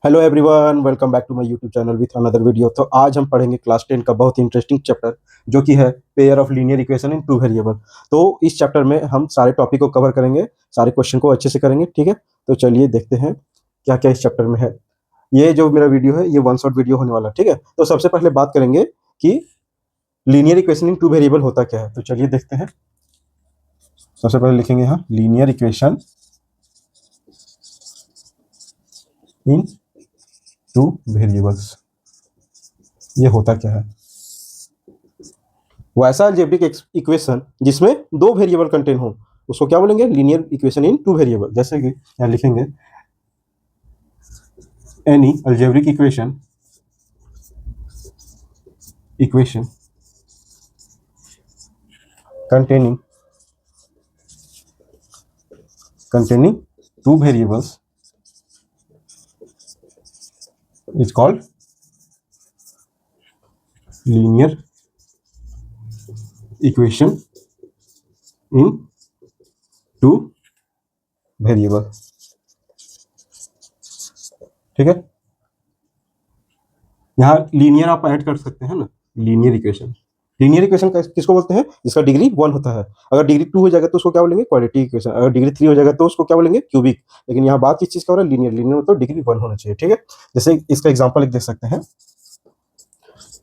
Hello everyone, welcome back to my YouTube channel with another video. तो आज हम पढ़ेंगे क्लास 10 का बहुत ही इंटरेस्टिंग चैप्टर जो कि है pair of linear equation in two variable. तो इस चैप्टर में हम सारे टॉपिक को कवर करेंगे, सारे क्वेश्चन को अच्छे से करेंगे। ठीक है, तो चलिए देखते हैं क्या क्या इस चैप्टर में है। ये जो मेरा वीडियो है ये वन शॉट वीडियो होने वाला है। ठीक है, तो सबसे पहले बात करेंगे कि linear equation in two variable होता क्या है। तो चलिए देखते हैं। सबसे पहले लिखेंगे यहाँ linear equation in two variables. ये होता क्या है? वैसा अलजेब्रिक इक्वेशन जिसमें दो वेरिएबल कंटेन हो उसको क्या बोलेंगे? Linear equation in two variable. जैसे कि यहाँ लिखेंगे any algebraic equation containing two variables is called linear equation in two variable। ठीक है, यहाँ लीनियर आप ऐड कर सकते हैं ना। लीनियर इक्वेशन किसको बोलते हैं? जिसका डिग्री 1 होता है। अगर डिग्री 2 हो जाएगा तो उसको क्या बोलेंगे? Quadratic equation. अगर डिग्री 3 हो जाएगा तो उसको क्या बोलेंगे? क्यूबिक। लेकिन यहाँ बात किस चीज का हो रहा है? लीनियर मतलब डिग्री 1 होना चाहिए। ठीक है, जैसे इसका एग्जांपल एक देख सकते हैं,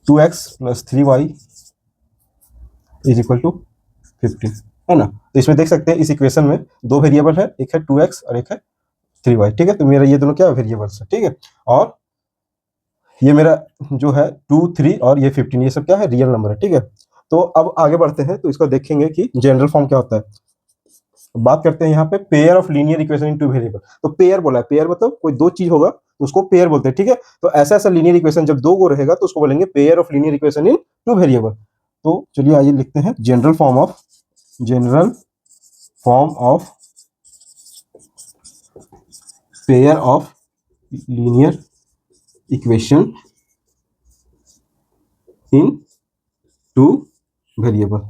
2x + 3y is equal to 15, है ना। तो इसमें देख सकते हैं इस इक्वेशन में दो वेरिएबल है, एक है 2x और एक है 3y। ठीक है, तो मेरा ये दोनों क्या वेरिएबल्स है। ठीक है, और ये मेरा जो है 2, 3 और ये 15, ये सब क्या है? रियल नंबर है। ठीक है, तो अब आगे बढ़ते हैं तो इसको देखेंगे कि जनरल फॉर्म क्या होता है। बात करते हैं यहाँ पे pair of linear equation in two variable. तो पेयर बोला है, पेयर मतलब कोई दो चीज होगा तो उसको पेयर बोलते हैं। ठीक है, तो ऐसा ऐसा लीनियर इक्वेशन जब दो गो रहेगा तो उसको बोलेंगे pair of linear equation in two variable. तो चलिए आइए लिखते हैं general form of pair of linear equation in two variable.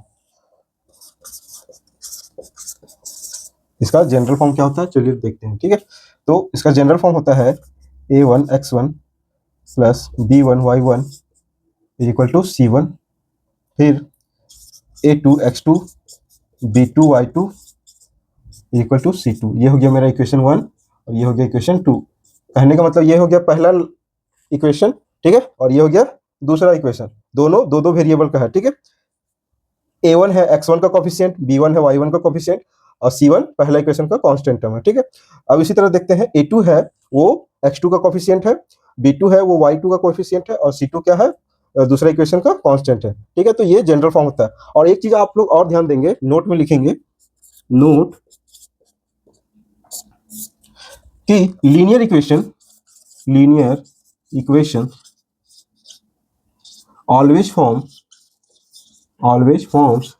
इसका जनरल फॉर्म क्या होता है चलिए देखते हैं। ठीक है, तो इसका जनरल फॉर्म होता है a1x1 plus b1y1 is equal to c1, फिर a2x2 b2y2 is equal to c2। ये हो गया मेरा इक्वेशन 1 और ये हो गया इक्वेशन 2। कहने का मतलब ये हो गया पहला इक्वेशन। ठीक है, और ये हो गया दूसरा इक्वेशन। दोनों दो दो वेरिएबल का है। ठीक है, a1 है x1 का कोफिशिएंट, b1 है y1 का कोफिशिएंट और c1 पहला इक्वेशन का कांस्टेंट टर्म है। ठीक है, अब इसी तरह देखते हैं a2 है वो x2 का कोफिशिएंट है, b2 है वो y2 का कोफिशिएंट है और c2 क्या है? दूसरा इक्वेशन का कांस्टेंट है। ठीक है, तो ये जनरल फॉर्म होता है। और एक चीज आप लोग और ध्यान देंगे, नोट में लिखेंगे नोट कि linear equation always forms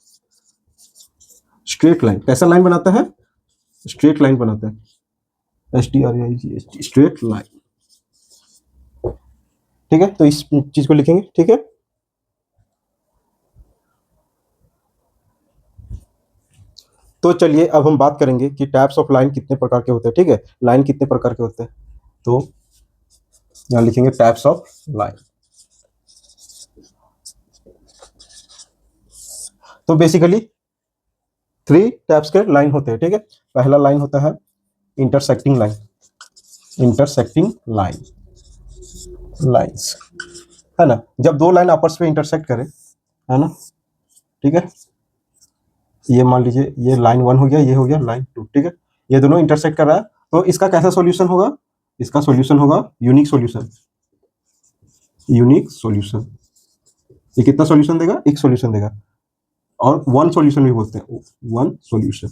straight line. कैसा लाइन बनाता है? स्ट्रेट लाइन बनाता है, STRAIG, स्ट्रेट लाइन। ठीक है, तो इस चीज को लिखेंगे। ठीक है, तो चलिए अब हम बात करेंगे कि टाइप्स ऑफ लाइन कितने प्रकार के होते हैं। ठीक है, लाइन कितने प्रकार के होते हैं, तो यहां लिखेंगे टाइप्स ऑफ लाइन। तो बेसिकली 3 टाइप्स के लाइन होते हैं। ठीक है, पहला लाइन होता है इंटरसेक्टिंग लाइन्स, है ना। जब दो लाइन आपस में इंटरसेक्ट करें, है ना। ठीक है, ये मान लीजिए ये लाइन 1 हो गया, ये हो गया लाइन 2। ठीक है, ये दोनों इंटरसेक्ट कर रहा है तो इसका कैसा सॉल्यूशन होगा? इसका सॉल्यूशन होगा यूनिक सॉल्यूशन। ये कितना सॉल्यूशन देगा? एक सॉल्यूशन देगा, और वन सॉल्यूशन भी बोलते हैं, वन सॉल्यूशन।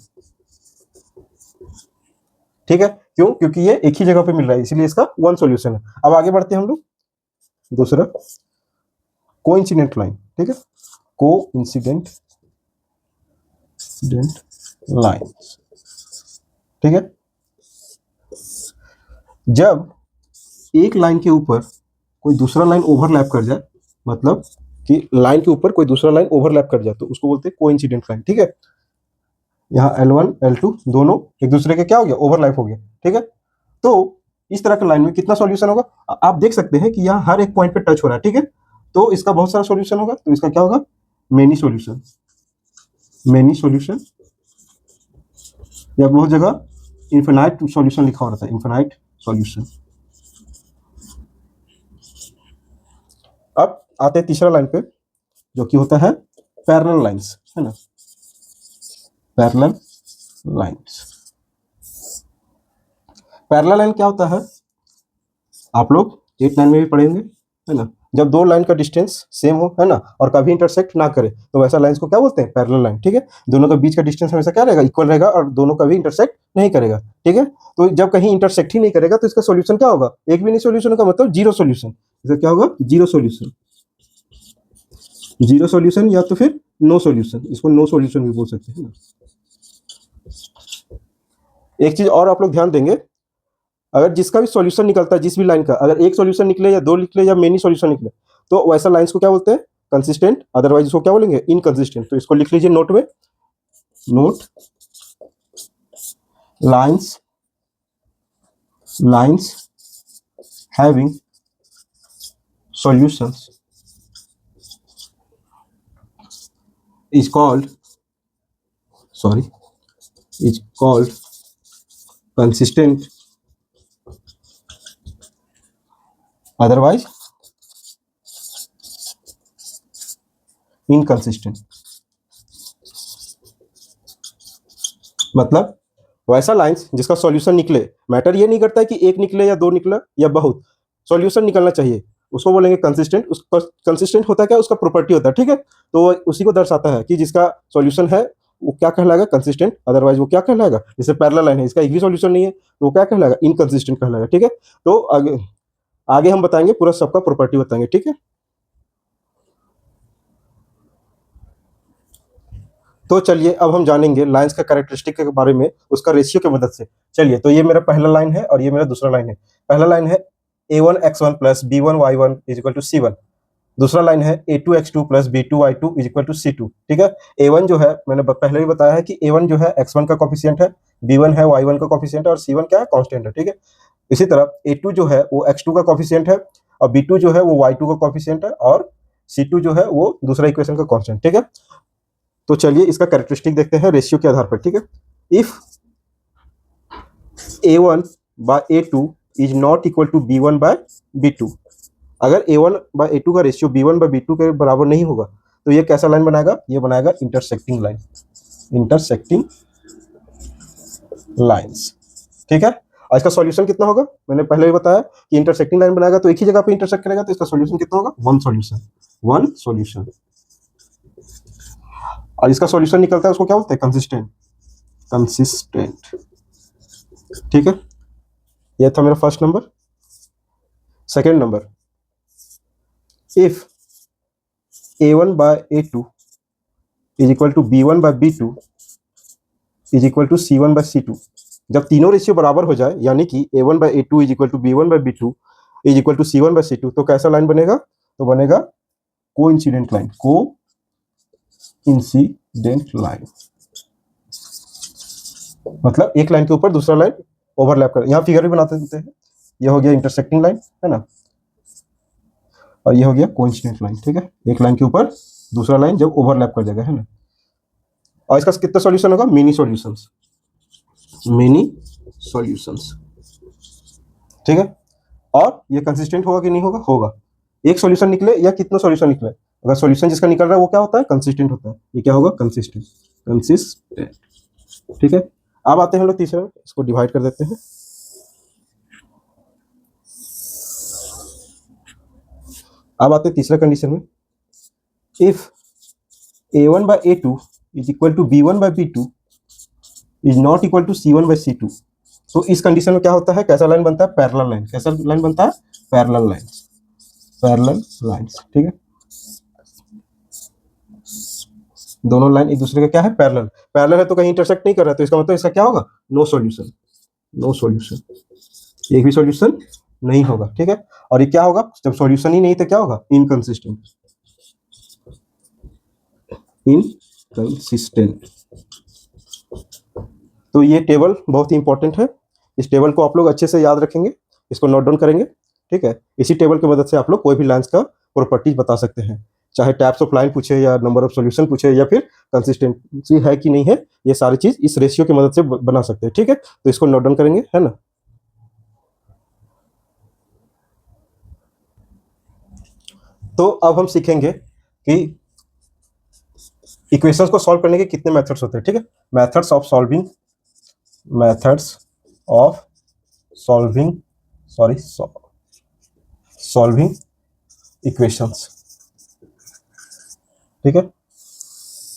ठीक है, क्यों? क्योंकि ये एक ही जगह पे मिल रहा है इसलिए इसका वन सॉल्यूशन है। अब आगे बढ़ते हैं हम लोग दूसरा कोइंसिडेंट लाइन। ठीक है, कोइंसिडेंट लाइन। ठीक है, जब एक लाइन के ऊपर कोई दूसरा लाइन ओवरलैप कर जाए, मतलब कि लाइन के ऊपर कोई दूसरा लाइन ओवरलैप कर जाए तो उसको बोलते हैं कोइंसिडेंट लाइन। ठीक है, यहाँ L1 L2 दोनों एक दूसरे के क्या हो गया? ओवरलैप हो गया। ठीक है, तो इस तरह के लाइन में कितना सॉल्यूशन होगा? आप देख सकते हैं कि यहाँ हर एक पॉइंट पे टच हो रहा है, ठीक है, तो इसका बहुत सारा सॉल्यूशन होगा, तो इसका क्या होगा? Many solution. मेनी सॉल्यूशन, या बहुत जगह इन्फिनाइट सॉल्यूशन लिखा हो रहता है, इन्फिनाइट सॉल्यूशन। अब आते हैं तीसरा लाइन पे, जो कि होता है पैरेलल लाइंस, है ना, पैरेलल लाइंस। पैरेलल लाइन क्या होता है? आप लोग 8-9 में भी पढ़ेंगे, है ना, जब दो लाइन का डिस्टेंस सेम हो, है ना, और कभी इंटरसेक्ट ना करे, तो वैसा लाइंस को क्या बोलते हैं? पैरेलल लाइन, ठीक है। दोनों के बीच का डिस्टेंस हमेशा क्या रहेगा? इक्वल रहेगा, और दोनों कभी इंटरसेक्ट नहीं करेगा, ठीक है। तो जब कहीं इंटरसेक्ट ही नहीं करेगा तो इसका सॉल्यूशन क्या होगा? एक भी नहीं सॉल्यूशन का मतलब जीरो सॉल्यूशन। इसका क्या होगा? Zero solution. जीरो सॉल्यूशन या तो फिर नो सॉल्यूशन, इसको नो सॉल्यूशन भी बोल सकते हैं ना। एक चीज और आप लोग ध्यान देंगे, अगर जिसका भी सॉल्यूशन निकलता है, जिस भी लाइन का, अगर एक सॉल्यूशन निकले या दो निकले या मेनी सॉल्यूशन निकले, तो वैसा लाइंस को क्या बोलते हैं? कंसिस्टेंट। अदरवाइज इसको क्या बोलेंगे? इनकंसिस्टेंट। तो इसको लिख लीजिए नोट में, note lines, lines having solutions is called consistent, otherwise inconsistent। मतलब वैसा लाइंस जिसका सॉल्यूशन निकले, मैटर ये नहीं करता है कि एक निकले या दो निकला या बहुत, सॉल्यूशन निकलना चाहिए, उसको बोलेंगे कंसिस्टेंट। उसका कंसिस्टेंट होता है क्या? उसका प्रॉपर्टी होता है, ठीक है। तो उसी को दर्शाता है कि जिसका सॉल्यूशन है वो क्या कहलाएगा? कंसिस्टेंट। अदरवाइज वो क्या कहलाएगा? जैसे पैरेलल लाइन है, इसका एक भी सॉल्यूशन नहीं है, तो वो क्या कहलाएगा? इनकंसिस्टेंट कहलाएगा, ठीक है। तो आगे आगे हम बताएंगे, पूरा सबका प्रॉपर्टी बताएंगे, ठीक है। तो चलिए अब हम जानेंगे लाइंस का कैरेक्टरिस्टिक के बारे में, उसका रेशियो की मदद से। चलिए, तो ये मेरा पहला लाइन है और ये मेरा दूसरा लाइन है। पहला लाइन है a1x1 plus b1y1 is equal to c1। दूसरा लाइन है a2x2 plus b2y2 is equal to c2, ठीक है। a1 जो है, मैंने पहले भी बताया है कि a1 जो है x1 का कोफिशिएंट है, b1 है y1 का कोफिशिएंट है, और c1 क्या है? कांस्टेंट है, ठीक है। इसी तरह a2 जो है वो x2 का कोफिशिएंट है, और b2 जो है वो y2 का कोफिशिएंट है, और c2 जो है वो दूसरा इक्वेशन का कांस्टेंट, ठीक है। तो चलिए इसका कैरेक्टरिस्टिक देखते हैं रेशियो के आधार पर, ठीक है। If a1 by a2 is not equal to b1 by b2, अगर a1 बाय a2 का रेशियो b1 बाय b2 के बराबर नहीं होगा, तो ये कैसा लाइन बनाएगा? ये बनाएगा इंटरसेक्टिंग लाइन, इंटरसेक्टिंग लाइंस, ठीक है। और इसका सॉल्यूशन कितना होगा? मैंने पहले भी बताया कि इंटरसेक्टिंग लाइन बनाएगा तो एक ही जगह पे इंटरसेक्ट करेगा, तो इसका सॉल्यूशन कितना होगा? One solution, one solution. और इसका सॉल्यूशन निकलता है, उसको क्या बोलते हैं? कंसिस्टेंट, कंसिस्टेंट, ठीक है। ये था मेरा first number. Second number, if a1 by a2 is equal to b1 by b2 is equal to c1 by c2, जब तीनों रेशियो बराबर हो जाए, यानी कि a1 by a2 is equal to b1 by b2 is equal to c1 by c2, तो कैसा line बनेगा? तो बनेगा कोइंसिडेंट लाइन, कोइंसिडेंट लाइन। मतलब एक लाइन के ऊपर दूसरा लाइन ओवरलैप कर, यहाँ फिगर भी बनाते देते हैं। ये हो गया इंटरसेक्टिंग लाइन, है ना, और ये हो गया कोइंसिडेंट लाइन, ठीक है। एक लाइन के ऊपर दूसरा लाइन जब ओवरलैप कर जाएगा, है ना। और इसका कितना सॉल्यूशन होगा? मेनी सॉल्यूशंस, मेनी सॉल्यूशंस, ठीक है। और ये कंसिस्टेंट होगा कि नहीं होगा? होगा। एक सॉल्यूशन निकले या कितना सॉल्यूशन निकले, अगर सॉल्यूशन जिसका निकल रहा है वो क्या होता है? कंसिस्टेंट होता है। ये क्या होगा? कंसिस्टेंट, कंसिस्टेंट, ठीक है। अब आते हैं हम लोग तीसरा, इसको डिवाइड कर देते हैं। अब आते हैं तीसरा कंडीशन में, if a1 by a2 is equal to b1 by b2 is not equal to c1 by c2, तो इस कंडीशन में क्या होता है? कैसा लाइन बनता है? Parallel line. कैसा लाइन बनता है? पैरेलल लाइन, पैरेलल लाइंस, ठीक है। दोनों लाइन एक दूसरे का क्या है? पैरेलल। पैरेलल है तो कहीं इंटरसेक्ट नहीं कर रहा है, तो इसका मतलब इसका क्या होगा? नो सॉल्यूशन, नो सॉल्यूशन, एक भी सॉल्यूशन नहीं होगा, ठीक है। और ये क्या होगा? जब सॉल्यूशन ही नहीं तो क्या होगा? Inconsistent, inconsistent. तो ये टेबल बहुत ही इंपॉर्टेंट है, इस टेबल को आप लोग अच्छे से याद रखेंगे। इसको नोट डाउन करेंगे, ठीक है। इसी टेबल की मदद से आप लोग कोई भी लाइन्स का प्रॉपर्टीज बता सकते हैं, चाहे टाइप्स ऑफ लाइन पूछे या नंबर ऑफ सॉल्यूशन पूछे या फिर कंसिस्टेंसी है कि नहीं है, ये सारी चीज इस रेशियो की मदद से बना सकते हैं, ठीक है। तो इसको नोट डाउन करेंगे, है ना। तो अब हम सीखेंगे कि इक्वेशंस को सॉल्व करने के कितने मेथड्स होते हैं, ठीक है। Methods of solving, methods of solving, solving equations, ठीक है।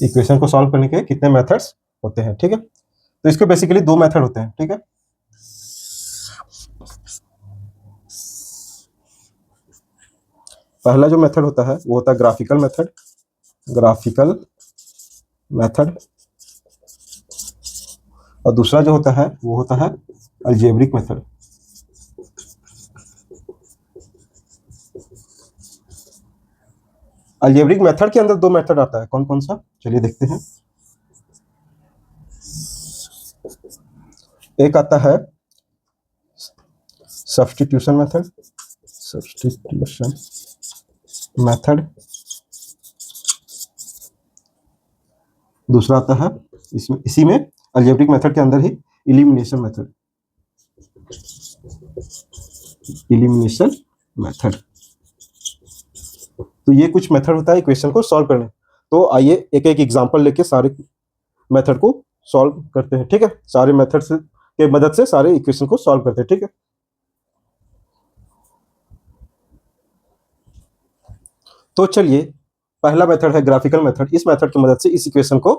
इक्वेशन को सॉल्व करने के कितने मेथड्स होते हैं, ठीक है। तो इसके बेसिकली दो मेथड होते हैं, ठीक है। पहला जो मेथड होता है वो होता है ग्राफिकल मेथड, ग्राफिकल मेथड, और दूसरा जो होता है वो होता है अलजेब्रिक मेथड। अलजेब्रिक मेथड के अंदर दो मेथड आता है, कौन कौन सा, चलिए देखते हैं। एक आता है सब्स्टिट्यूशन मेथड, सब्स्टिट्यूशन मेथड, दूसरा आता है इसमें, इसी में अलजेब्रिक मेथड के अंदर ही इलिमिनेशन मेथड, इलिमिनेशन मेथड। तो ये कुछ मेथड होता है इक्वेशन को सॉल्व करने। तो आइए एक एक एग्जांपल लेके सारे मेथड को सॉल्व करते हैं, ठीक है। सारे मेथड के मदद से सारे इक्वेशन को सॉल्व करते हैं, ठीक है। तो चलिए पहला मेथड है ग्राफिकल मेथड। इस मेथड की मदद से इस इक्वेशन को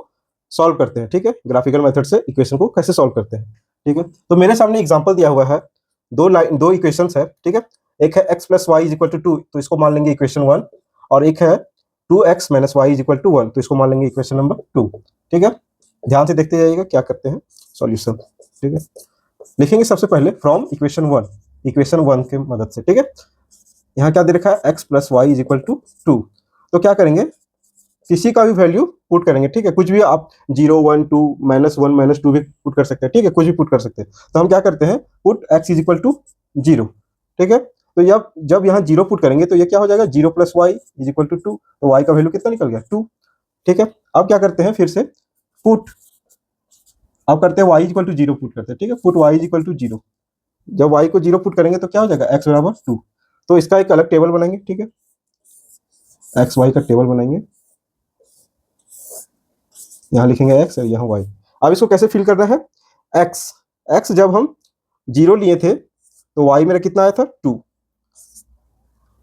सॉल्व करते हैं, ठीक है। ग्राफिकल मेथड से इक्वेशन को कैसे सॉल्व करते हैं, ठीक है। तो मेरे सामने एग्जांपल दिया हुआ है, दो इक्वेशंस है, ठीक है। एक है x plus y is equal to 2, तो इसको मान लेंगे इक्वेशन 1, और एक है 2x minus y is equal to 1, तो इसको मान लेंगे इक्वेशन नंबर 2, ठीक है। ध्यान से देखते जाइएगा क्या करते हैं सॉल्यूशन, ठीक है। लिखेंगे सबसे पहले फ्रॉम इक्वेशन 1 की मदद से, ठीक है। यहाँ क्या दे रखा है, x plus y is equal to 2, तो क्या करेंगे, किसी का भी वैल्यू पुट करेंगे, ठीक है। कुछ भी आप 0 1 2 -1 -2 भी पुट कर सकते हैं, ठीक है, कुछ भी पुट कर सकते हैं। तो हम क्या करते हैं, put x is equal to 0, ठीक है। तो जब यहाँ 0 पुट करेंगे तो ये क्या हो जाएगा, 0 plus y is equal to 2, तो y का वैल्यू कितना निकल गया, 2, ठीक है। अब क्या करते हैं फिर से पुट, अब करते हैं y is equal to 0 put करते हैं, ठीक है। Put y is equal to 0, जब y को 0 पुट करेंगे तो क्या हो जाएगा, x बराबर 2, तो इसका एक अलग टेबल बनाएंगे, ठीक है। एक्स वाई का टेबल बनाएंगे, यहाँ लिखेंगे x और यहाँ y। अब इसको कैसे फिल करना है, x जब हम 0 लिए थे तो y मेरा कितना आया था, 2,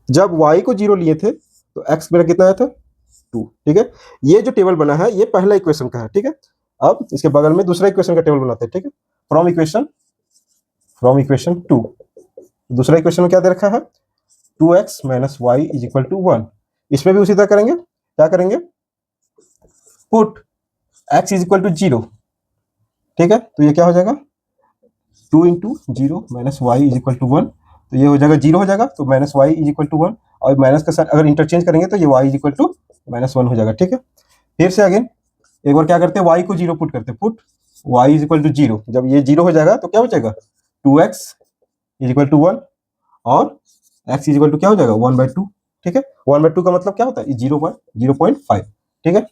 जब y को 0 लिए थे तो x मेरा कितना आया था, 2, ठीक है। ये जो टेबल बना है ये पहला इक्वेशन का है, ठीक है। अब इसके बगल में दूसरा इक्वेशन का टेबल बनाते हैं, ठीक है। फ्रॉम इक्वेशन 2, दूसरा इक्वेशन में क्या दे रखा है, 2x minus y is equal to 1, इसमें भी उसी तरह करेंगे, क्या करेंगे, put x is equal to 0, ठीक है। तो ये क्या हो जाएगा, 2 into 0 minus y is equal to 1, तो ये हो जाएगा 0 हो जाएगा, तो minus y is equal to 1, और माइनस का साइन अगर इंटरचेंज करेंगे तो ये y इज इक्वल टू -1 हो जाएगा, ठीक है। फिर से अगेन एक बार क्या करते हैं, y को 0 पुट करते हैं, put y is equal to 0, जब ये 0 हो जाएगा तो क्या हो जाएगा, 2x इज इक्वल टू 1, और x इज इक्वल टू क्या हो जाएगा, 1/2, ठीक है। 1/2 का मतलब क्या होता है, 0.5, ठीक है।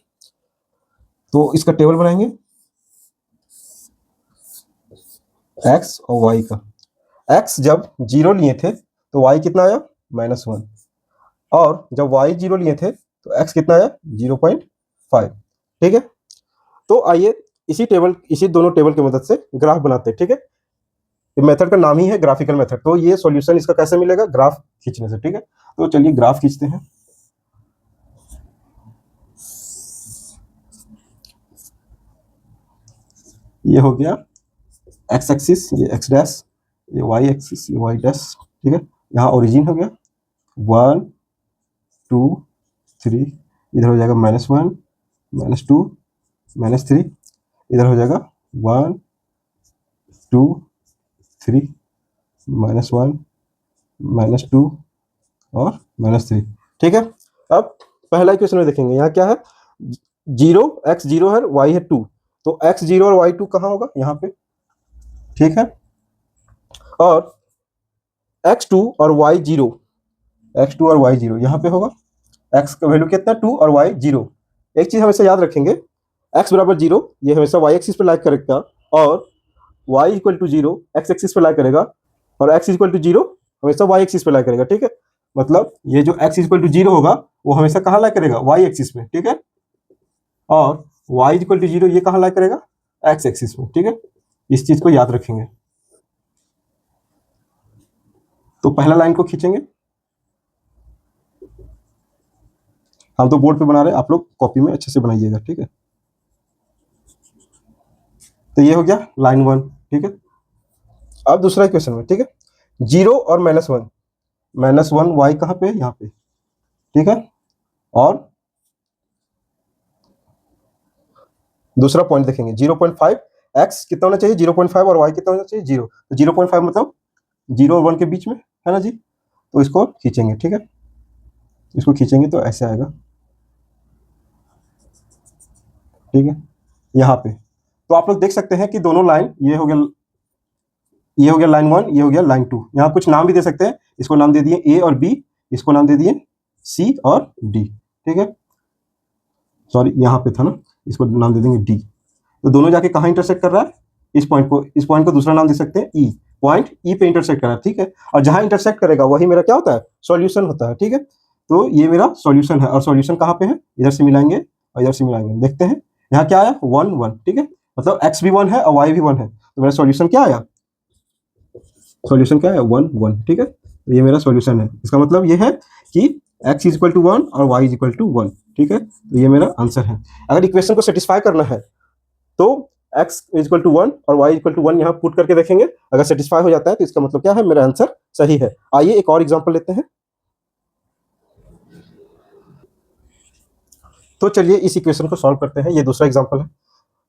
तो इसका टेबल बनाएंगे x और y का, x जब 0 लिए थे तो y कितना आया, -1, और जब y 0 लिए थे तो x कितना आया, 0.5, ठीक है। तो आइए इसी दोनों टेबल की मदद से ग्राफ बनाते हैं, ठीक है। ये मेथड का नाम ही है ग्राफिकल मेथड। तो ये सॉल्यूशन इसका कैसे मिलेगा, ग्राफ खींचने से, ठीक है। तो चलिए ग्राफ खींचते हैं। ये हो गया x एक्सिस, ये x डैश, ये y एक्सिस, ये y डैश, ठीक है। यहाँ ओरिजिन हो गया 1 2 3, इधर हो जाएगा -1 -2 -3, इधर हो जाएगा 1 2 3 -1 -2 और -3, ठीक है। अब पहला इक्वेशन में देखेंगे, यहाँ क्या है, 0 x 0 है, y है 2, तो x 0 और y 2 कहाँ होगा, यहाँ पे, ठीक है। और x2 और y0, x2 और y0 यहाँ पे होगा, x का वैल्यू कितना 2 और y 0। एक चीज हमेशा याद रखेंगे, x बराबर 0 ये हमेशा y एक्सिस पे लाइक करेगा, और y equal to 0 x axis पे लाइक करेगा, और x इक्वल टू 0 हमेशा y एक्सिस पे लाइक करेगा। ठीक है, मतलब ये जो x इक्वल टू 0 होगा वो हमेशा कहाँ लाइक करेगा, y एक्सिस में। ठीक है, और y इक्वल टू 0 ये कहाँ लाइक करेगा, x एक्सिस में। ठीक है, इस चीज को याद रखेंगे। तो पहला लाइन को खींचेंगे, हम तो बोर्ड पे बना रहे हैं, आप लोग कॉपी में अच्छे से बनाइएगा। ठीक है, तो ये हो गया लाइन 1। ठीक है, अब दूसरा इक्वेशन में, ठीक है, 0 और -1, -1 y कहाँ पे, यहाँ पे। ठीक है, और दूसरा पॉइंट देखेंगे 0.5, x कितना होना चाहिए 0.5 और y कितना होना चाहिए 0, तो 0.5 मतलब 0 और 1 के बीच में है ना जी। तो इसको खींचेंगे। ठीक है, इसको खींचेंगे तो ऐसे आएगा। ठीक है, यहाँ पे तो आप लोग देख सकते हैं कि दोनों लाइन, ये हो गया, ये हो गया लाइन 1, ये हो गया लाइन 2। यहाँ कुछ नाम भी दे सकते हैं, इसको नाम दे दिए ए और बी, इसको नाम दे दिए सी और डी। ठीक है, सॉरी यहाँ पे था ना, इसको नाम दे देंगे डी। तो दोनों जाके कहाँ इंटरसेक्ट कर रहा है, इस पॉइंट को दूसरा नाम दे सकते हैं ई, पॉइंट ई पे इंटरसेक्ट कर रहा है। ठीक है, और जहां इंटरसेक्ट करेगा वही मेरा क्या होता है, सॉल्यूशन होता है। ठीक है, तो ये मेरा सॉल्यूशन है, और सॉल्यूशन कहाँ पे है, इधर से मिलाएंगे और इधर से मिलाएंगे, देखते हैं यहाँ क्या आया 1 1। ठीक है, मतलब x भी 1 है और y भी 1 है, तो मेरा सॉल्यूशन क्या आया, सॉल्यूशन क्या है 1 1। ठीक है, तो ये मेरा सॉल्यूशन है। इसका मतलब ये है कि x इज इक्वल टू 1 और y इज इक्वल टू 1। ठीक है, तो ये मेरा आंसर है। अगर इक्वेशन को सेटिस्फाई करना है तो x इक्वल टू 1 और y इक्वल टू 1 यहाँ पुट करके देखेंगे, अगर सेटिस्फाई हो जाता है तो इसका मतलब क्या है, मेरा आंसर सही है। आइए एक और एग्जांपल लेते हैं। तो चलिए इस इक्वेशन को सॉल्व करते हैं, ये दूसरा एग्जांपल है।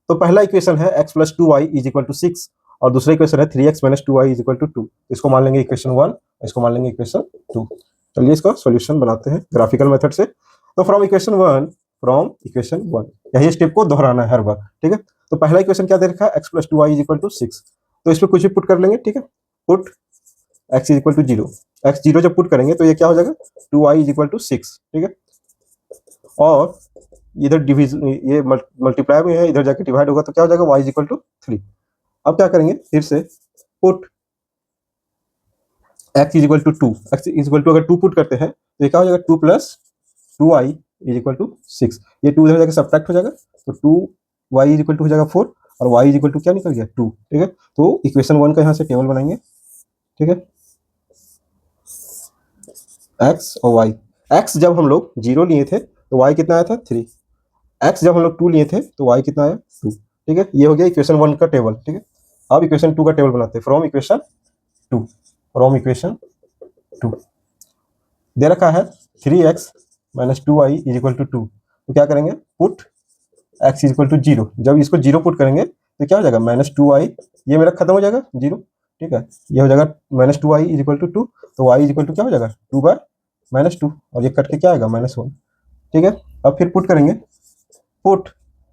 तो पहला इक्वेशन है x plus 2y is equal to 6, और दूसरा इक्वेशन है 3x minus 2y is equal to 2। इसको मान लेंगे इक्वेशन 1, इसको मान लेंगे इक्वेशन 2। चलिए इसका सॉल्यूशन बनाते हैं ग्राफिकल मेथड से। तो फ्रॉम इक्वेशन 1 यही स्टेप को दोहराना है हर बार। ठीक है, तो पहला इक्वेशन क्या दे रखा है, x plus 2y is equal to 6, तो इस पर कुछ भी पुट कर लेंगे। ठीक है, put x is equal to 0, x 0 जब पुट करेंगे तो ये क्या हो जाएगा 2y इज इक्वल टू 6। ठीक है, और इधर डिवीजन, ये मल्टीप्लाई में है, इधर जाके डिवाइड होगा तो क्या हो जाएगा y इज इक्वल टू 3। अब क्या करेंगे, फिर से put x is equal to 2, x is equal to अगर 2 पुट करते हैं तो ये क्या हो जाएगा 2 plus 2y is equal to 6, ये 2 इधर जाके सब्ट्रैक्ट हो जाएगा, तो 2y इज इक्वल टू हो जाएगा 4, और y इज इक्वल टू क्या निकल गया 2। ठीक है, तो इक्वेशन 1 का यहाँ से टेबल बनाएंगे। ठीक है, x और y, x जब हम लोग 0 लिए थे तो y कितना आया था 3, x जब हम लोग 2 लिए थे तो y कितना आया 2। ठीक है, ये हो गया इक्वेशन 1 का टेबल। ठीक है, अब इक्वेशन 2 का टेबल बनाते हैं। फ्रॉम इक्वेशन 2 दे रखा है 3x minus 2y is equal to 2, तो क्या करेंगे, put x is equal to 0। जब इसको 0 पुट करेंगे तो क्या हो जाएगा माइनस 2y, ये मेरा खत्म हो जाएगा 0। ठीक है, ये हो जाएगा minus 2y is equal to 2, तो y इज इक्वल टू क्या हो जाएगा 2 बाय माइनस 2, और ये कट के क्या आएगा -1। ठीक है, अब फिर पुट करेंगे, put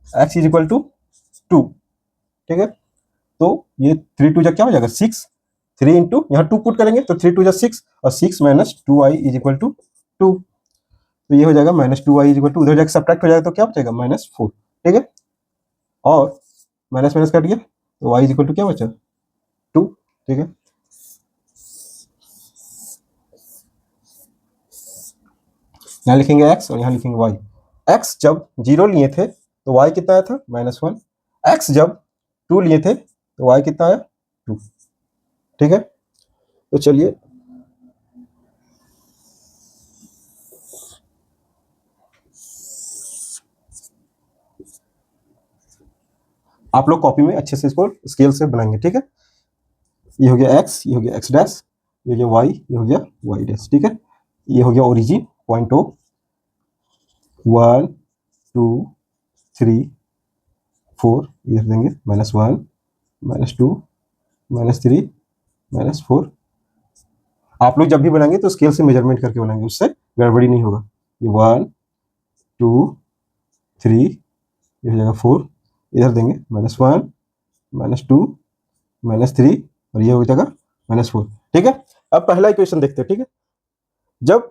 x is equal to 2। ठीक है, तो ये 3 2 जा क्या हो जाएगा 6, 3 इंटू यहाँ 2 पुट करेंगे तो 3 2 जा 6, और 6 minus 2y is equal to 2, तो ये हो जाएगा minus 2y is equal to, उधर जाकर सब्ट्रैक्ट हो जाएगा तो क्या बचेगा -4। ठीक है, और माइनस माइनस कट गया तो y इज इक्वल टू क्या बचा 2। ठीक है, यहाँ लिखेंगे x और यहाँ लिखेंगे y। x जब 0 लिए थे तो y कितना आया था -1, x जब 2 लिए थे तो y कितना आया 2। ठीक है, तो चलिए आप लोग कॉपी में अच्छे से इसको स्केल से बनाएंगे। ठीक है, ये हो गया x, ये हो गया x डैश, ये हो गया y, ये हो गया y डैश। ठीक है, ये हो गया ओरिजिन पॉइंट ओ 1 2 3 4, इधर देंगे -1 -2 -3 -4। आप लोग जब भी बनाएंगे तो स्केल से मेजरमेंट करके बनाएंगे, उससे गड़बड़ी नहीं होगा। ये 1 2 3, ये हो जाएगा 4, इधर देंगे -1 -2 -3, और ये हो जाएगा -4। ठीक है, अब पहला इक्वेशन देखते हैं, ठीक है। जब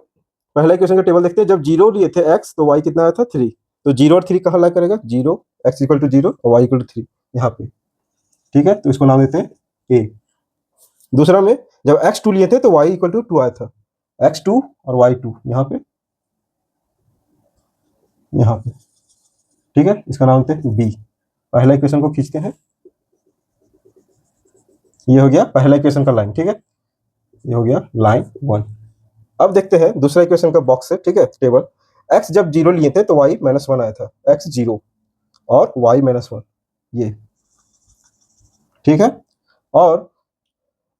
पहला इक्वेशन का टेबल देखते हैं, जब 0 लिए थे x तो y कितना आया था 3, तो 0 और 3 कहाँ ला करेगा, 0 x इक्वल टू 0 और y इक्वल टू 3 यहाँ पे, ठीक है। तो इसको नाम देते हैं a। दूसरा में जब x2 लिए थे तो y इक्वल टू 2 आया था, x2 और y2 यहाँ पे, यहाँ पे, ठीक है। इसका नाम देते हैं b। पहला इक्वेशन को खींचते हैं, ये हो गया पहला इक्वेशन का लाइन, ठीक है। ये हो गया लाइन 1। अब देखते हैं दूसरा इक्वेशन का बॉक्स है, ठीक है, टेबल। x जब 0 लिए थे तो y -1 आया था, x 0 और y -1, ये, ठीक है। और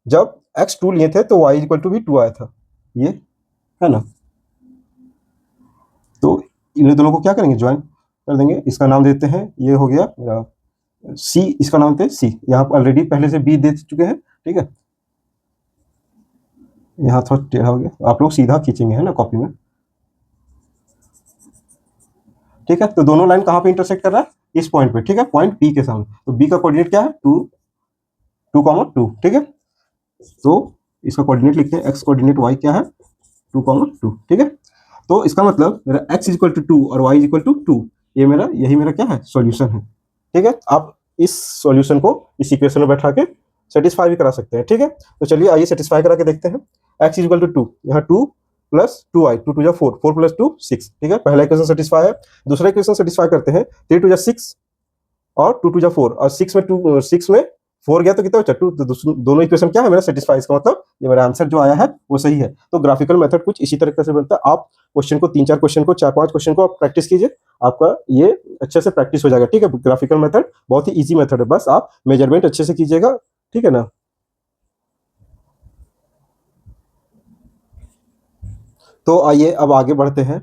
जब x 2 लिए थे तो y इक्वल टू भी 2 आया था, ये है ना। तो इन दोनों को क्या करेंगे, ज्वाइन कर देंगे। इसका नाम देते हैं, ये हो गया मेरा सी, इसका नाम देते हैं सी। यहाँ पर ऑलरेडी पहले से बी दे चुके हैं, ठीक है। यहाँ थोड़ा टेढ़ा हो गया, आप लोग सीधा खींचेंगे, है ना, कॉपी में, ठीक है। तो दोनों लाइन कहाँ पे इंटरसेक्ट कर रहा है, इस पॉइंट पे, ठीक है, पॉइंट पी के सामने। तो बी का कोऑर्डिनेट क्या है, 2, 2, 2, ठीक है। तो इसका कोऑर्डिनेट लिखते हैं, एक्स कोऑर्डिनेट वाई क्या है, 2, 2, ठीक है। तो इसका मतलब मेरा x इक्वल टू 2 और y इक्वल टू 2, ये मेरा, यही मेरा क्या है, सॉल्यूशन है, ठीक है। आप इस सॉल्यूशन को इस इक्वेशन में बैठा के सेटिस्फाई भी करा सकते हैं, ठीक है। तो चलिए आइए सेटिस्फाई करा के देखते हैं। x इक्वल टू 2, यहाँ 2 प्लस 2y, 2 2 जा 4, 4 प्लस 2 6, ठीक है। पहला इक्वेशन सेटिस्फाई है। दूसरा इक्वेशन सेटिस्फाई करते हैं, 3 2 जा 6 और 2 2 जा 4 और 6 में 2, 6 में 4 गया तो कितना बचा 2। तो दोनों इक्वेशन क्या है मेरा, सेटिस्फाई। इसका मतलब ये मेरा आंसर जो आया है वो सही है। तो ग्राफिकल मेथड कुछ इसी तरीके से बनता है। आप क्वेश्चन को 3 4 क्वेश्चन को 4 5 क्वेश्चन को आप प्रैक्टिस कीजिए, आपका ये अच्छे से प्रैक्टिस हो जाएगा, ठीक है। ग्राफिकल मेथड बहुत ही ईजी मेथड है, बस आप मेजरमेंट अच्छे से कीजिएगा, ठीक है ना। तो आइए अब आगे बढ़ते हैं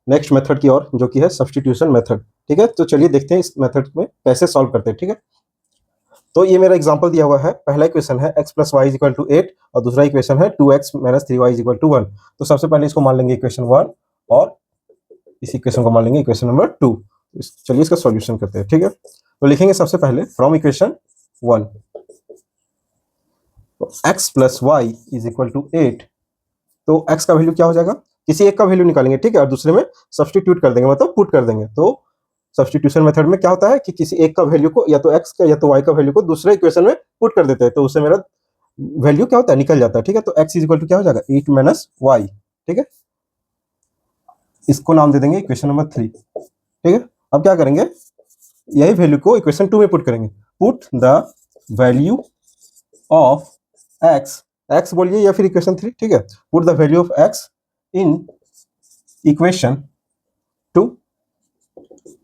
नेक्स्ट मेथड की ओर, जो कि है सब्स्टिट्यूशन मेथड, ठीक है। तो चलिए देखते हैं इस मेथड में कैसे सॉल्व करते हैं, ठीक है। तो ये मेरा एग्जांपल दिया हुआ है। पहला इक्वेशन है x plus y equal to 8 और दूसरा इक्वेशन है 2x minus 3y equal to 1। तो सबसे पहले इसको मान लेंगे इक्वेशन 1 और इस इक्वेशन को मान लेंगे इक्वेशन नंबर 2। चलिए इसका सॉल्यूशन करते हैं, ठीक है। तो लिखेंगे सबसे पहले from equation 1 x plus y is equal to 8। तो x का वैल्यू क्या हो जाएगा, किसी एक का वैल्यू निकालेंगे, ठीक है, और दूसरे में सब्स्टिट्यूट कर देंगे, मतलब पुट कर देंगे। तो सब्स्टिट्यूशन मेथड में क्या होता है कि किसी एक का वैल्यू को, या तो x का या तो y का वैल्यू को दूसरे इक्वेशन में पुट कर देते हैं, तो उससे मेरा वैल्यू क्या होता है, निकल जाता है, ठीक है। तो x इज इक्वल टू क्या हो जाएगा, 8 माइनस वाई, ठीक है। इसको नाम दे देंगे इक्वेशन नंबर 3, ठीक है। अब क्या करेंगे, यही वैल्यू को इक्वेशन 2 में पुट करेंगे। Put the value of x बोलिए या फिर इक्वेशन 3, ठीक है। Put the value of x in equation 2।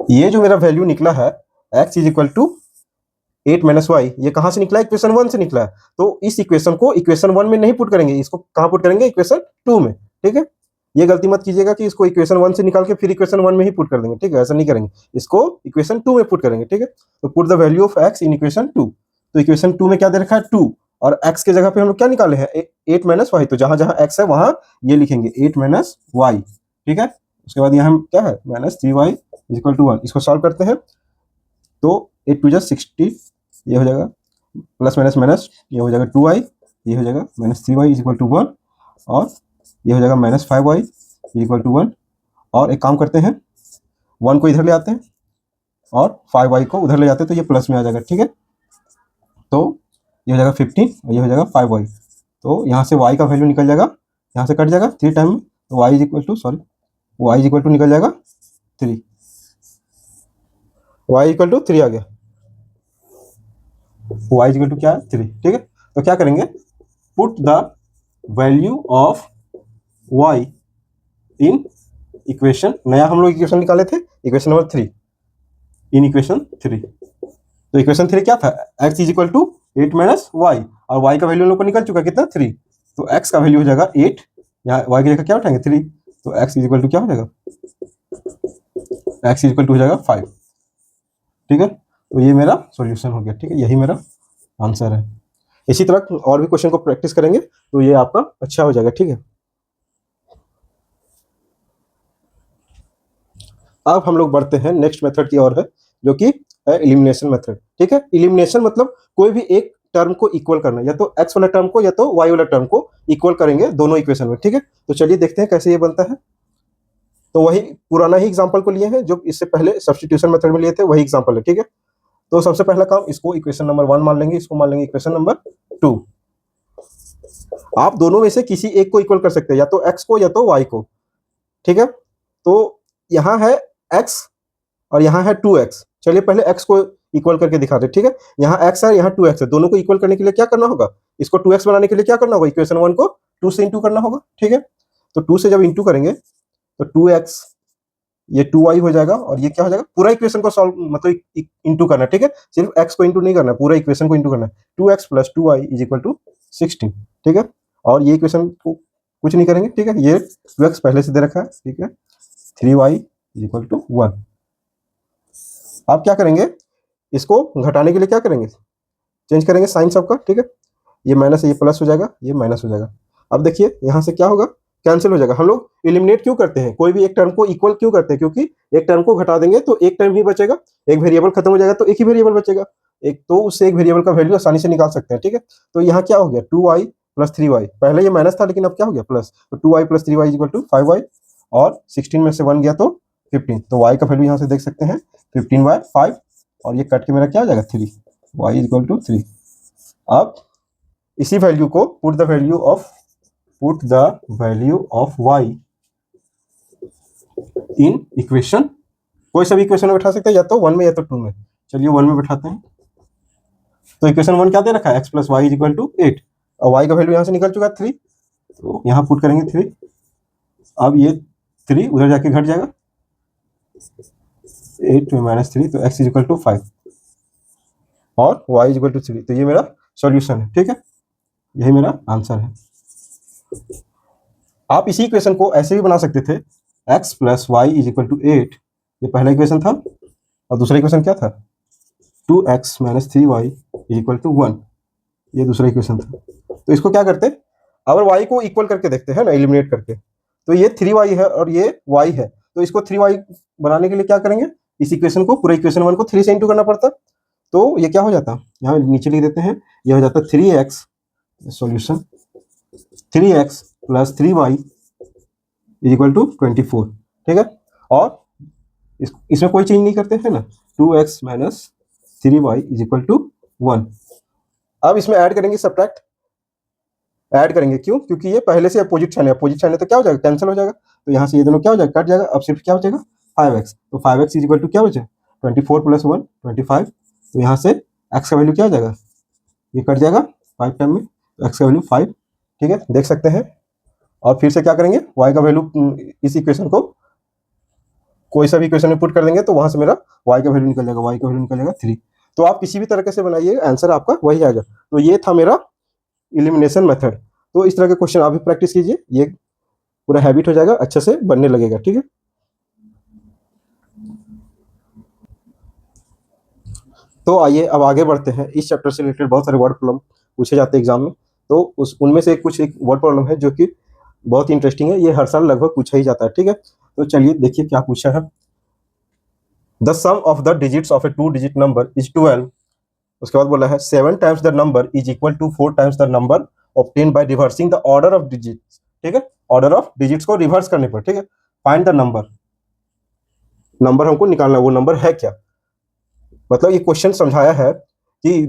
ये जो मेरा वैल्यू निकला है x is equal to 8 minus y, ये कहां से निकला है, इक्वेशन 1 से निकला है। तो इस इक्वेशन को इक्वेशन 1 में नहीं पुट करेंगे, इसको कहां पुट करेंगे, इक्वेशन 2 में, ठीक है। ये गलती मत कीजिएगा कि इसको इक्वेशन 1 से निकाल के फिर इक्वेशन 1 में ही पुट कर देंगे, ठीक है, ऐसा नहीं करेंगे। इसको इक्वेशन 2 में पुट करेंगे, ठीक है। तो put the value of x in equation 2। तो इक्वेशन 2 में क्या दे रखा है, 2, और x के जगह पे हम लोग क्या निकाले हैं, 8 माइनस वाई। तो जहां जहां x है वहां ये लिखेंगे 8 माइनस वाई, ठीक है। उसके बाद यहाँ क्या है, माइनस 3y इक्वल टू 1। इसको सॉल्व करते हैं तो 8 2 जा 60, ये हो जाएगा, प्लस माइनस माइनस, ये हो जाएगा 2y, ये हो जाएगा माइनस 3y इक्वल टू 1, और ये हो जाएगा माइनस 5y इक्वल टू 1। और एक काम करते हैं, 1 को इधर ले आते हैं और 5y को उधर ले जाते हैं, तो ये प्लस में आ जाएगा, ठीक है। तो ये हो जाएगा 15 और ये हो जाएगा 5y। तो यहाँ से y का वैल्यू निकल जाएगा, यहाँ से कट जाएगा 3 टाइम में, तो y equal to, sorry, y equal to निकल जाएगा 3, y इक्वल टू 3 आ गया, y इक्वल टू क्या है, 3, ठीक है। तो क्या करेंगे, put the value of y in equation, नया हम लोग इक्वेशन निकाले थे, इक्वेशन नंबर 3, इन इक्वेशन 3। तो इक्वेशन 3 क्या था, x is equal to 8 minus y, और y का वैल्यू हम लोग को निकल चुका कितना, 3। तो x का वैल्यू हो जाएगा 8, यहाँ y की जगह क्या उठाएंगे, 3। तो x इज इक्वल टू क्या हो जाएगा, x इज इक्वल टू हो जाएगा 5, ठीक है। तो ये मेरा सॉल्यूशन हो गया, ठीक है, यही मेरा आंसर है। इसी तरह और भी क्वेश्चन को प्रैक्टिस करेंगे तो ये आपका अच्छा हो जाएगा, ठीक है। अब हम लोग बढ़ते हैं नेक्स्ट मेथड की ओर है, जो कि है एलिमिनेशन मेथड, ठीक है। एलिमिनेशन मतलब कोई भी एक टर्म को इक्वल करना है, या तो x वाला टर्म को या तो y वाला टर्म को इक्वल करेंगे दोनों इक्वेशन में, ठीक है। तो चलिए देखते हैं कैसे ये बनता है। तो वही पुराना ही एग्जांपल को लिए हैं जो इससे पहले सब्स्टिट्यूशन मेथड में लिए थे, वही एग्जांपल है, ठीक है। तो सबसे पहला काम, इसको इक्वेशन नंबर 1 मान लेंगे, इसको मान लेंगे इक्वेशन नंबर 2। आप दोनों में से किसी एक को इक्वल कर सकते हैं, या तो x को या तो y को, ठीक है। तो यहाँ है x और यहाँ है 2x। चलिए पहले x को इक्वल करके दिखाते हैं, ठीक है। यहाँ x है, यहाँ 2x है, दोनों को इक्वल करने के लिए क्या करना होगा, इसको 2x बनाने के लिए क्या करना होगा, इक्वेशन 1 को 2 से इंटू करना होगा, ठीक है। तो 2 से जब इंटू करेंगे तो 2x, ये 2y हो जाएगा, और ये क्या हो जाएगा, पूरा इक्वेशन को सॉल्व मतलब इंटू करना है, ठीक है। सिर्फ x को इंटू नहीं करना है, पूरा इक्वेशन को इंटू करना है। 2x plus 2y is equal to 16, ठीक है। और ये इक्वेशन को कुछ नहीं करेंगे, ठीक है, ये 2x पहले से दे रखा है, ठीक है। 3y is equal to 1। आप क्या करेंगे, इसको घटाने के लिए क्या करेंगे, चेंज करेंगे साइन सबका, ठीक है। ये माइनस है, ये प्लस हो जाएगा, ये माइनस हो जाएगा। अब देखिए यहाँ से क्या होगा, कैंसिल हो जाएगा। हम लोग एलिमिनेट क्यों करते हैं, कोई भी एक टर्म को इक्वल क्यों करते हैं, क्योंकि एक टर्म को घटा देंगे तो एक टर्म ही बचेगा, एक वेरिएबल खत्म हो जाएगा तो एक ही वेरिएबल बचेगा, एक तो उससे एक वेरिएबल का वैल्यू आसानी से निकाल सकते हैं, ठीक है। तो यहाँ क्या हो गया, 2y प्लस 3y, पहले ये माइनस था लेकिन अब क्या हो गया प्लस, तो 2y plus 3y equal to 5y, और 16 में से 1 गया तो 15, तो y का वैल्यू यहाँ से देख सकते हैं 15/5, और ये कट के मेरा क्या हो जाएगा 3, y इक्वल टू 3। अब इसी वैल्यू को put the value of y in equation, कोई सा भी इक्वेशन में बैठा सकते हैं, या तो 1 में या तो 2 में। चलिए 1 में बैठाते हैं। तो इक्वेशन 1 क्या दे रखा है, x plus y is equal to 8, और y का वैल्यू यहाँ से निकल चुका है 3, तो यहाँ पुट करेंगे 3। अब ये 3 उधर जाके घट जाएगा, 8 में माइनस 3, तो x इज इक्वल टू 5 और y इज इक्वल टू 3। तो ये मेरा सॉल्यूशन है, ठीक है, यही मेरा आंसर है। आप इसी इक्वेशन को ऐसे भी बना सकते थे, x plus y is equal to 8, ये पहला इक्वेशन था, और दूसरा इक्वेशन क्या था, 2x minus 3y is equal to 1, ये दूसरा इक्वेशन था। तो इसको क्या करते, अगर y को इक्वल करके देखते हैं ना, एलिमिनेट करके, तो ये 3y है और ये y है, तो इसको 3y बनाने के लिए क्या करेंगे, इस इक्वेशन को, पूरा इक्वेशन 1 को 3 से इंटू करना पड़ता, तो ये क्या हो जाता, यहाँ नीचे लिख देते हैं, ये हो जाता 3x, solution 3x plus 3y is equal to 24, ठीक है। और इसमें कोई चेंज नहीं करते हैं ना, 2x minus 3y is equal to 1। अब इसमें ऐड करेंगे, सब्ट्रैक्ट ऐड करेंगे, क्यों, क्योंकि ये पहले से अपोजिट साइन है, अपोजिट साइन है तो क्या हो जाएगा, कैंसिल हो जाएगा, तो यहाँ से ये दोनों क्या हो जाएगा, कट जाएगा। अब सिर्फ क्या बचेगा 5x, तो 5x इज इक्वल टू क्या बचे 24 प्लस 1 25, तो यहाँ से x का वैल्यू क्या हो जाएगा, ये कट जाएगा 5 टाइम में, तो x का वैल्यू 5, ठीक है, देख सकते हैं। और फिर से क्या करेंगे, y का वैल्यू इस इक्वेशन को कोई सा भी इक्वेशन में पुट कर देंगे, तो वहां से मेरा y का वैल्यू निकल जाएगा, y का वैल्यू निकल जाएगा 3। तो आप किसी भी तरीके से बनाइए, आंसर आपका वही आएगा। तो ये था मेरा एलिमिनेशन मेथड। तो इस तरह के क्वेश्चन आप भी प्रैक्टिस कीजिए, ये पूरा हैबिट हो जाएगा, अच्छे से बनने लगेगा, ठीक है। तो आइए अब आगे बढ़ते हैं। इस चैप्टर से रिलेटेड बहुत सारे वर्ड प्रॉब्लम पूछे जाते हैं एग्जाम में, तो उनमें से कुछ एक वर्ड प्रॉब्लम है जो कि बहुत ही इंटरेस्टिंग है, ये हर साल लगभग पूछा ही जाता है, ठीक है। तो चलिए देखिए क्या पूछा है। The sum of the digits of a 2 digit number is 12। उसके बाद बोला है 7 times the number is equal to 4 times the number obtain by reversing the order of digits, ठीक है, ऑर्डर ऑफ डिजिट्स को रिवर्स करने पर, ठीक है। फाइंड द नंबर, नंबर हमको निकालना है, वो नंबर है क्या, मतलब ये क्वेश्चन समझाया है कि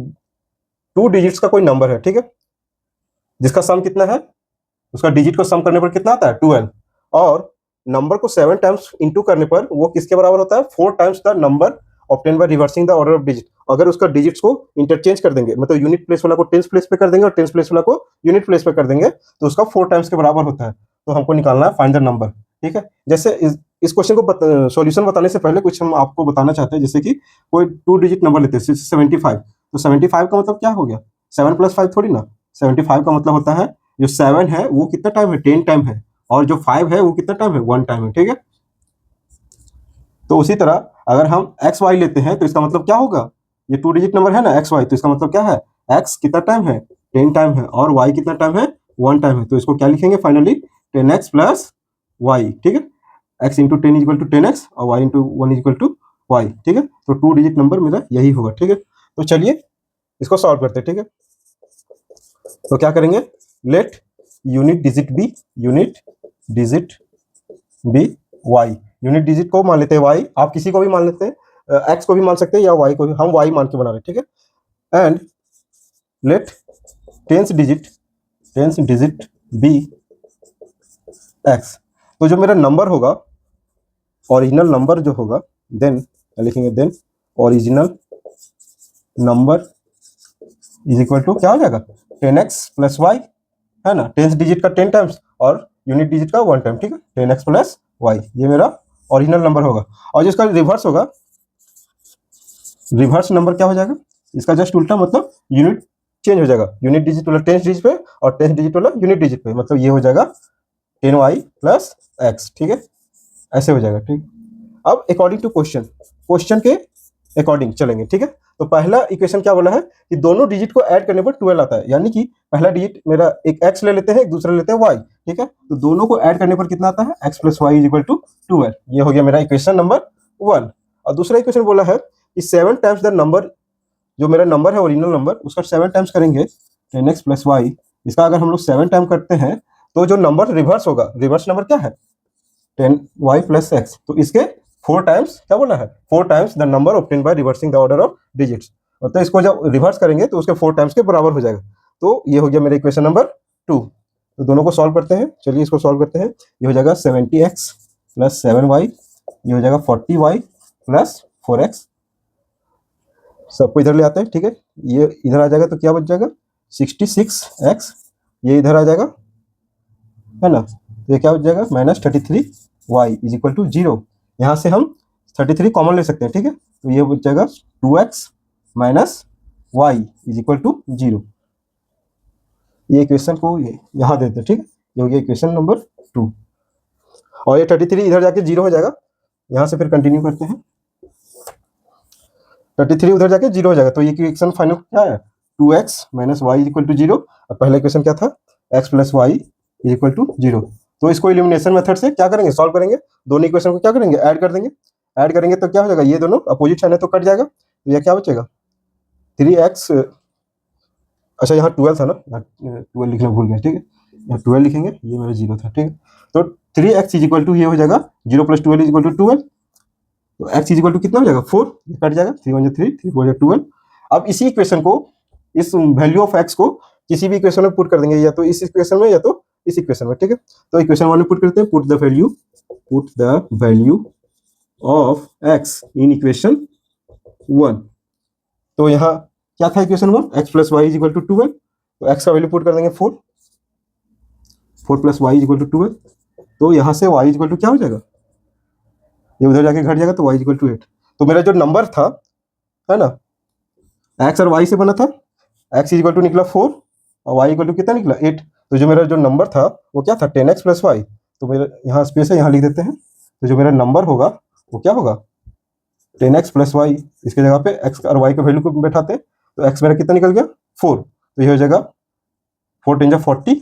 2 डिजिट्स का कोई नंबर है, ठीक है, जिसका सम कितना है, उसका डिजिट को सम करने पर कितना आता है 12, और नंबर को 7 टाइम्स इंटू करने पर वो किसके बराबर होता है, 4 times the number obtain by reversing the order of digit. अगर उसका डिजिट्स को इंटरचेंज कर देंगे, मतलब यूनिट प्लेस वाला को टेंस प्लेस पे कर देंगे और टेंस प्लेस वाला को यूनिट प्लेस पे कर देंगे, तो उसका 4 टाइम्स के बराबर होता है। तो हमको निकालना है फाइंड द नंबर, ठीक है। जैसे इस क्वेश्चन को सॉल्यूशन बताने से पहले कुछ हम आपको बताना चाहते हैं, जैसे कि कोई 2 डिजिट नंबर लेते हैं 75, तो 75 का मतलब क्या हो गया, 7 प्लस 5 थोड़ी ना, 75 का मतलब होता है जो 7 है वो कितना टाइम है, 10 टाइम है, और जो 5 है वो कितना टाइम है, 1 टाइम है, ठीक है। तो उसी तरह अगर हम एक्स वाई लेते हैं तो इसका मतलब क्या होगा, ये 2 डिजिट नंबर है ना एक्स वाई, तो इसका मतलब क्या है, एक्स कितना टाइम है 10 टाइम है, और वाई कितना टाइम है 1 टाइम है, तो इसको क्या लिखेंगे फाइनली 10x प्लस वाई, ठीक है। x into 10 is equal to 10x और y into 1 is equal to y, ठीक है। तो 2 डिजिट नंबर मेरा यही होगा, ठीक है। तो चलिए इसको सॉल्व करते हैं, ठीक है। तो क्या करेंगे, let unit digit be y. Unit digit को मान लेते हैं वाई, आप किसी को भी मान लेते हैं, एक्स को भी मान सकते हैं या वाई को भी, हम वाई मान के बना रहे हैं, ठीक है। And let tens digit be x. तो जो मेरा नंबर होगा, ओरिजिनल नंबर जो होगा, देन लिखेंगे then original number is equal to क्या हो जाएगा, 10x प्लस वाई, है ना। टेंस डिजिट का 10 टाइम्स और यूनिट डिजिट का 1 टाइम, ठीक है। 10x प्लस वाई, ये मेरा ओरिजिनल नंबर होगा। और जिसका रिवर्स होगा, रिवर्स नंबर क्या हो जाएगा, इसका जस्ट उल्टा, मतलब यूनिट चेंज हो जाएगा। यूनिट डिजिट वाला टेंस डिजिट पे और टेंस डिजिट वाला यूनिट डिजिट पे, मतलब ये हो जाएगा 10y प्लस एक्स, ठीक है, ऐसे हो जाएगा, ठीक। अब अकॉर्डिंग टू क्वेश्चन के अकॉर्डिंग चलेंगे, ठीक है। तो पहला इक्वेशन क्या बोला है कि दोनों डिजिट को ऐड करने पर 12 आता है, यानी कि पहला डिजिट मेरा एक x ले लेते हैं, एक दूसरा लेते हैं y, ठीक है। तो दोनों को ऐड करने पर कितना आता है, x plus y is equal to 12। ये हो गया मेरा इक्वेशन नंबर 1। और दूसरा इक्वेशन बोला है कि 7 टाइम्स द नंबर, जो मेरा नंबर है ओरिजिनल नंबर, उसका 7 टाइम्स करेंगे 10x प्लस वाई। इसका अगर हम लोग 7 टाइम करते हैं तो जो नंबर रिवर्स होगा, रिवर्स नंबर क्या है 10y प्लस एक्स, तो इसके 4 टाइम्स क्या बोला है, 4 times the number obtain by reversing the order of digits. मतलब इसको जब रिवर्स करेंगे तो उसके 4 टाइम्स के बराबर हो जाएगा। तो ये हो गया मेरा इक्वेशन नंबर 2। तो दोनों को सॉल्व करते हैं, चलिए इसको सॉल्व करते हैं। ये हो जाएगा 70x प्लस 7y, ये हो जाएगा 40y प्लस 4x। सबको इधर ले आते हैं, ठीक है। ये इधर आ जाएगा तो क्या बच जाएगा 66x, ये इधर आ जाएगा, है ना। तो ये क्या बच जाएगा minus 33y is equal to 0। यहाँ से हम 33 कॉमन ले सकते हैं, ठीक है। तो ये बच जाएगा 2x minus y is equal to 0। ये इक्वेशन को यहाँ देते हैं, ठीक है। ये हो गया इक्वेशन नंबर 2। और ये 33 इधर जाके 0 हो जाएगा, यहाँ से फिर कंटिन्यू करते हैं। 33 उधर जाके 0 हो जाएगा, तो ये इक्वेशन फाइनल क्या है 2x minus y is equal to 0। और पहला इक्वेशन क्या था x plus y is equal to 0। तो इसको इलिमिनेशन मेथड से क्या करेंगे, सॉल्व करेंगे। दोनों इक्वेशन को क्या करेंगे, ऐड कर देंगे। ऐड करेंगे तो क्या हो जाएगा, ये दोनों अपोजिट साइन है तो कट जाएगा, तो ये क्या बचेगा 3x। अच्छा यहाँ 12 था ना, 12 लिखना भूल गया, ठीक है। यहाँ 12 लिखेंगे, ये मेरा 0 था, ठीक है। तो 3x इज इक्वल टू ये हो जाएगा 0 प्लस 12 इज इक्वल टू 12। तो x इज इक्वल टू कितना हो जाएगा 4, ये कट जाएगा, 3 1 3 3 4 12। अब इसी इक्वेशन को, इस वैल्यू ऑफ x को किसी भी इक्वेशन में पुट कर देंगे, या तो इस इक्वेशन में या तो इस इक्वेशन में, ठीक है। तो इक्वेशन 1 में पुट करते हैं, put the value of x in equation 1। तो यहाँ क्या था equation 1, x plus y is equal to 12। तो x का वैल्यू पुट कर देंगे 4 plus y is equal to 12। तो यहाँ से y इज इक्वल टू क्या हो जाएगा, ये उधर जाके घट जाएगा, तो y इज इक्वल टू 8। तो मेरा जो नंबर था, है ना, x और y से बना था, x इज इक्वल टू निकला 4 और y इक्वल टू कितना निकला 8। तो जो मेरा जो नंबर था वो क्या था 10x प्लस वाई। तो मेरा यहाँ स्पेस है, यहाँ लिख देते हैं। तो जो मेरा नंबर होगा वो क्या होगा 10x प्लस वाई। इसके जगह पे x और y के वैल्यू को बैठाते हैं, तो x मेरा कितना निकल गया 4। तो ये हो जाएगा 4 10 40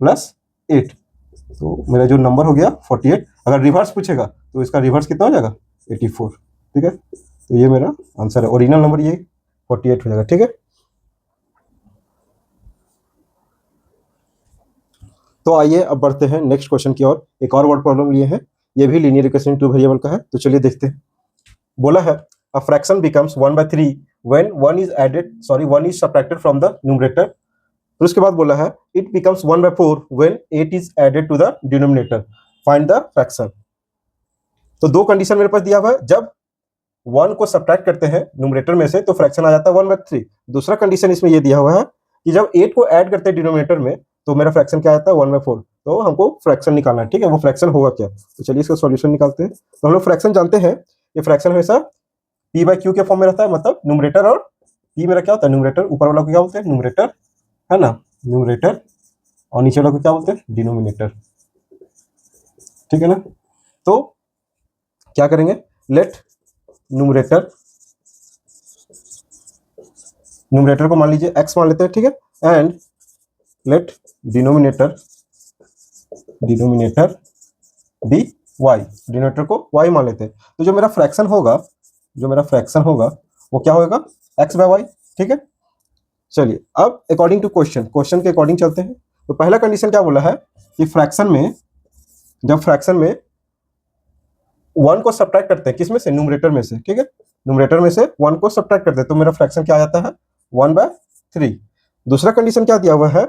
प्लस 8। तो मेरा जो नंबर हो गया 48। अगर रिवर्स पूछेगा तो इसका रिवर्स कितना हो जाएगा 84, ठीक है। तो ये मेरा आंसर है, ओरिजिनल नंबर ये 48 हो जाएगा, ठीक है। तो आइए अब बढ़ते हैं नेक्स्ट क्वेश्चन की ओर। एक और वर्ड प्रॉब्लम लिए हैं, ये भी लीनियर इक्वेशन 2 वेरिएबल का है। तो चलिए देखते हैं। बोला है a fraction becomes 1/3 when 1 is subtracted from the numerator. तो उसके बाद बोला है it becomes 1/4 when 8 is added to the denominator, find the fraction. तो दो कंडीशन मेरे पास दिया हुआ है, जब 1 को सब्ट्रैक्ट करते हैं न्यूमरेटर में से तो फ्रैक्शन आ जाता है 1/3। दूसरा कंडीशन इसमें ये दिया हुआ है कि जब 8 को ऐड करते हैं डिनोमिनेटर में तो मेरा फ्रैक्शन क्या आता है 1/4। तो हमको फ्रैक्शन निकालना है, ठीक है। वो फ्रैक्शन होगा क्या, तो चलिए इसका सॉल्यूशन निकालते हैं। तो हम लोग फ्रैक्शन जानते हैं, ये फ्रैक्शन हमेशा p बाई क्यू के फॉर्म में रहता है, मतलब न्यूमरेटर और p मेरा क्या होता है न्यूमरेटर, ऊपर वाला को क्या बोलते हैं न्यूमरेटर, है ना, न्यूमरेटर, और नीचे वाला को क्या बोलते हैं डिनोमिनेटर, ठीक है ना। तो क्या करेंगे, लेट न्यूमरेटर को मान लीजिए x मान लेते हैं, ठीक है। And let denominator be y, denominator को y मान लेते हैं। तो जो मेरा फ्रैक्शन होगा वो क्या होगा x बाय वाई, ठीक है। चलिए अब अकॉर्डिंग टू क्वेश्चन के अकॉर्डिंग चलते हैं। तो पहला कंडीशन क्या बोला है कि फ्रैक्शन में, जब फ्रैक्शन में 1 को सब्ट्रैक्ट करते हैं किसमें से, न्यूमरेटर में से, ठीक है, न्यूमरेटर में से 1 को सब्ट्रैक्ट करते हैं तो मेरा फ्रैक्शन क्या आ जाता है 1/3। दूसरा कंडीशन क्या दिया हुआ है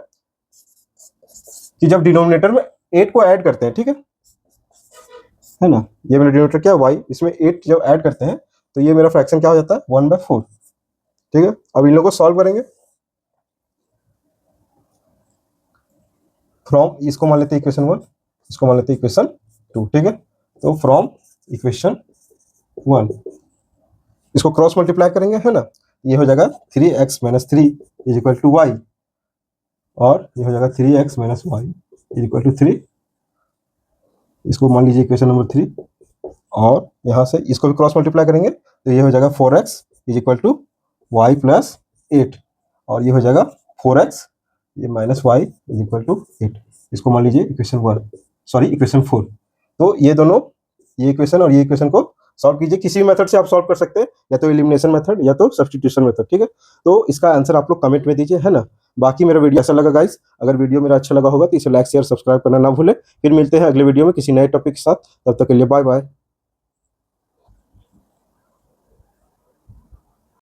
कि जब डिनोमिनेटर में 8 को ऐड करते हैं, ठीक है ना, ये मेरा डिनोमिनेटर क्या है y, इसमें 8 जब ऐड करते हैं तो ये मेरा फ्रैक्शन क्या हो जाता है 1/4, ठीक है। अब इन लोगों को सॉल्व करेंगे। फ्रॉम, इसको मान लेते हैं इक्वेशन 1, इसको मान लेते हैं इक्वेशन 2, ठीक है। तो फ्रॉम इक्वेशन 1 इसको क्रॉस मल्टीप्लाई करेंगे, है ना, ये हो जाएगा 3x - 3 is equal to y, और ये हो जाएगा 3x - y is equal to 3, इसको मान लीजिए इक्वेशन नंबर 3, और यहाँ से इसको भी क्रॉस मल्टीप्लाई करेंगे तो ये हो जाएगा 4x is equal to y plus 8, और ये हो जाएगा 4x ये minus y is equal to 8, इसको मान लीजिए इक्वेशन 4। तो ये दोनों, ये इक्वेशन और ये इक्वेशन को सॉल्व कीजिए, किसी भी मेथड से आप सॉल्व कर सकते हैं, या तो एलिमिनेशन मेथड या तो सब्स्टिट्यूशन मेथड, ठीक है। तो इसका आंसर आप लोग कमेंट में दीजिए, है ना। बाकी मेरा वीडियो अच्छा लगा गाइस, अगर वीडियो मेरा अच्छा लगा होगा तो इसे लाइक शेयर सब्सक्राइब करना ना भूलें। फिर मिलते हैं अगले वीडियो में किसी नए टॉपिक के साथ, तब तक के लिए बाय बाय।